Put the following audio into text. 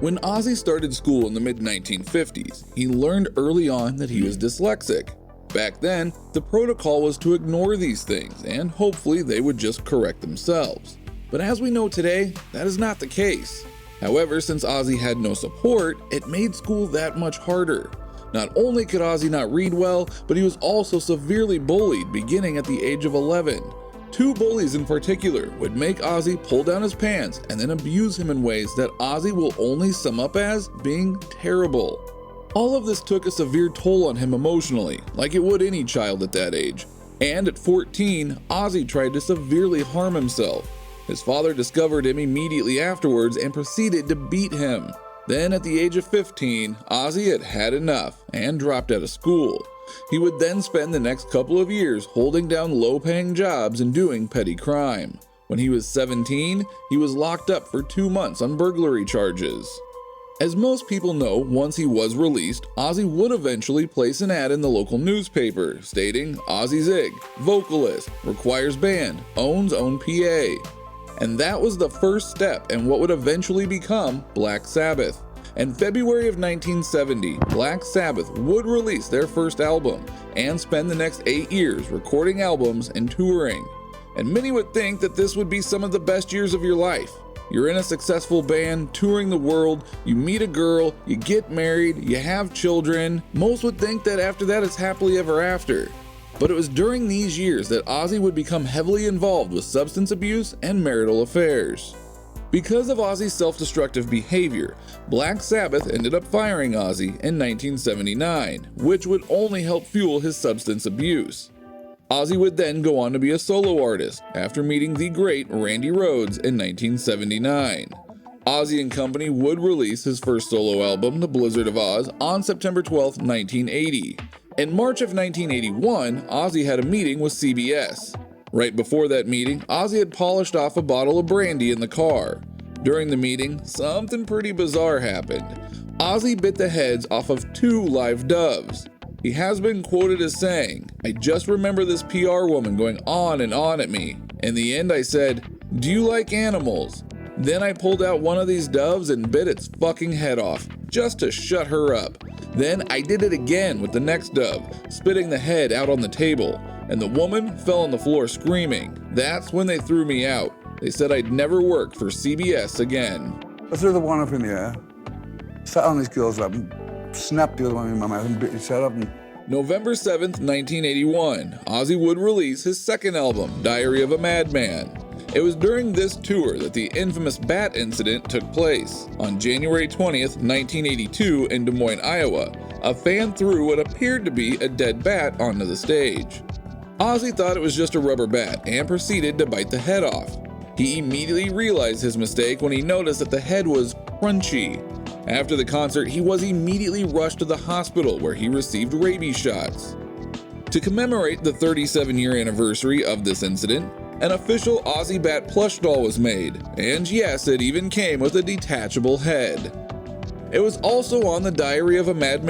When Ozzy started school in the mid-1950s, he learned early on that he was dyslexic. Back then, the protocol was to ignore these things and hopefully they would just correct themselves. But as we know today, that is not the case. However, since Ozzy had no support, it made school that much harder. Not only could Ozzy not read well, but he was also severely bullied beginning at the age of 11. Two bullies in particular would make Ozzy pull down his pants and then abuse him in ways that Ozzy will only sum up as being terrible. All of this took a severe toll on him emotionally, like it would any child at that age. And at 14, Ozzy tried to severely harm himself. His father discovered him immediately afterwards and proceeded to beat him. Then at the age of 15, Ozzy had had enough and dropped out of school. He would then spend the next couple of years holding down low-paying jobs and doing petty crime. When he was 17, he was locked up for 2 months on burglary charges. As most people know, once he was released, Ozzy would eventually place an ad in the local newspaper stating, "Ozzy Zig, vocalist, requires band, owns own PA." And that was the first step in what would eventually become Black Sabbath. In February of 1970, Black Sabbath would release their first album and spend the next 8 years recording albums and touring. And many would think that this would be some of the best years of your life. You're in a successful band, touring the world, you meet a girl, you get married, you have children. Most would think that after that it's happily ever after. But it was during these years that Ozzy would become heavily involved with substance abuse and marital affairs. Because of Ozzy's self-destructive behavior, Black Sabbath ended up firing Ozzy in 1979, which would only help fuel his substance abuse. Ozzy would then go on to be a solo artist after meeting the great Randy Rhoads in 1979. Ozzy and company would release his first solo album, The Blizzard of Oz, on September 12, 1980. In March of 1981, Ozzy had a meeting with CBS. Right before that meeting, Ozzy had polished off a bottle of brandy in the car. During the meeting, something pretty bizarre happened. Ozzy bit the heads off of 2 live doves. He has been quoted as saying, "I just remember this PR woman going on and on at me. In the end I said, 'Do you like animals?' Then I pulled out one of these doves and bit its fucking head off, just to shut her up. Then I did it again with the next dove, spitting the head out on the table, and the woman fell on the floor screaming. That's when they threw me out. They said I'd never work for CBS again." I threw the one up in the air, sat on this girl's lap, and snapped the other one in my mouth and bit his head up. November 7th, 1981, Ozzy would release his second album, Diary of a Madman. It was during this tour that the infamous bat incident took place. On January 20th, 1982 in Des Moines, Iowa, a fan threw what appeared to be a dead bat onto the stage. Ozzy thought it was just a rubber bat and proceeded to bite the head off. He immediately realized his mistake when he noticed that the head was crunchy. After the concert, he was immediately rushed to the hospital where he received rabies shots. To commemorate the 37-year anniversary of this incident, an official Ozzy Bat plush doll was made, and yes, it even came with a detachable head. It was also on the Diary of a Madman